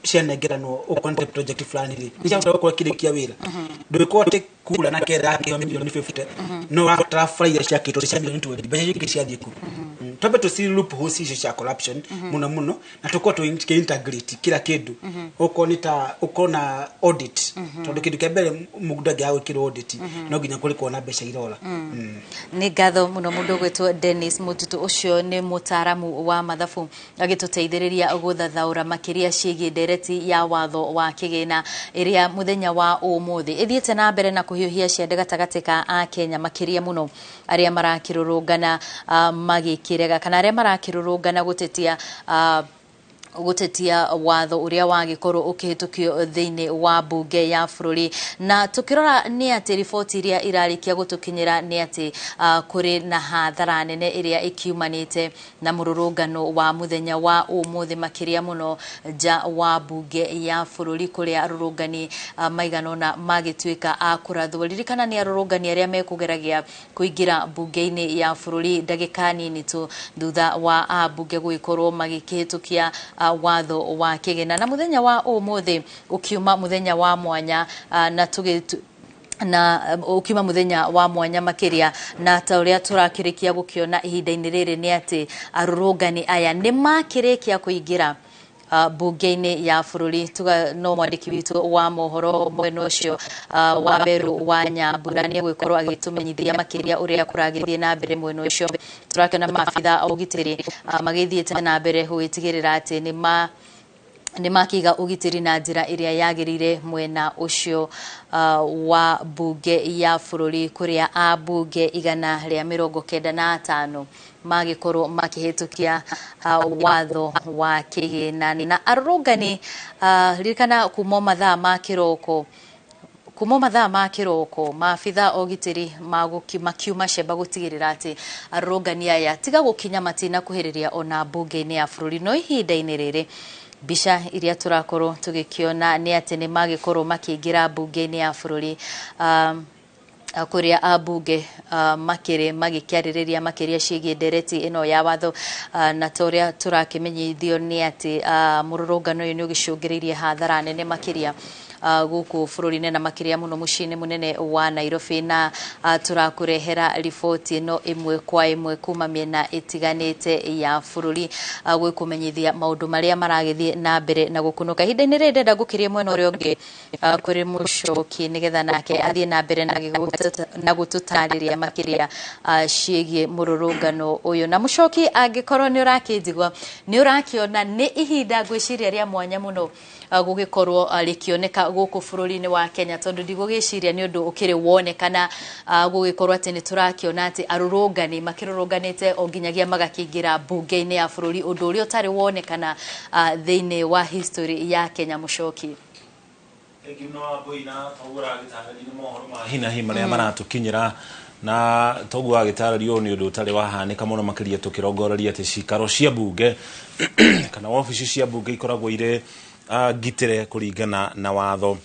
cianegerano ukonte project fulani ri nisha kwa kile kia wira ndikote kula na kera yake milioni 50 no wa fly cia kito cia milioni 20 beje yake cia diku tobe to see loop hosi cia corruption muno na tukwa to integrate kila kindu ukona audit tondu kindu kembere mugunda gyawe kiro audit no ginya kuri kuona besha irora ni gatho muno mundu gwetwo Dennis Mututu ucio ni mutaramu wa mathabu agituteithiriria guthathaura makiria ciigi ndereti ya watho wa kigina iria muthenya wa umuthi ithiete na mbere na kuhiuhia ciande gatagati ka a Kenya makiria muno aria marakirurungana magikirega kana aria marakirurungana gutetia watho uria wagikorwo ukihitukio thiini wa bunge ya bururi na tukirora ni ati ripoti iria irarikia gutukinyira ni ati kuri na hathara nene iria ikiumanite na mururungano wa muthenya wa umuthi makiria muno ja wa bunge ya bururi kuria arurungani maiganona magituika akurathwo ririkana ni arurungani aria mekugeragia kuingira bunge-ini ya bururi ndagika nini tu thutha wa bunge guikorwo magikihitukia watho wa kigina na muthenya wa umuthi ukiuma muthenya wa mwanya na ukiuma muthenya wa mwanya makiria na ta uria turakirikia gukiona ihinda-ini riri ni ati arurungani aya ni makirikia kuingira bunge-ini ya bururi tuga no mwandiki witu wa mohoro mwena ucio wa Beru wa Nyambura ni gwikorwo agitumenyithia makiria uria kuragithie na mbere mwena ucio turakena maabitha ugitiri magithiete na mbere huitigirira ati ni makiga ugitiri na njira iria yagirire mwena ucio wa bunge ya bururi kuria abunge igana ria 95 magikorwo makihitukia watho wa kigina na arurungani ririkana kuma mathaa ma kiroko maabitha ogitiri makiuma sheba gutigirira ati arurungani aya tiga gukinya matina kuhiriria ona bunge-ini ya bururi no ihinda-ini riri bisha iria turakorwo tugikiona ni ati ni magikorwo makiingira bunge-ini ya bururi kuria abunge magikiaririria makiria ciigi ndereti ino ya watho na toria turakimenyithio ni ati mururungano uyu ni ugicungiririe hathara nene makiria guku bururi-ini na makiria muno mucini munene wa Nairobi na turakurehera ripoti no imwe kwa imwe kuma miena itiganite ya bururi gwikumenyithia maundu maria maragithie na mbere na gukunuka ihinda-ini riri ndenda gukiria mwena uria ungi kuri mucoki nigetha nake athie na mbere na gututariria makiria ciigie mururungano uyu na mucoki angikorwo ni urakinjigwa ni urakiona ni ihinda ngwiciria ria mwanya muno gugikorwo rikioneka guku bururi-ini wa Kenya tondu ndigugiciria ni undu ukiri wonekana gugikorwo ati ni turakiona ati arurungani makirurunganite onginyagia magakiingira bunge-ini ya bururi undu uria utari wonekana thiini wa history ya Kenya mucoki egino boina tawura gitararia ni mohoro ma hinahi maria maratukinyira na togu agitarario ni undu utari wahanika muno makiria tukirongoreria ati cikaro cia bunge kana ofici cia bunge ikoragwo ire gitire kuringana na watho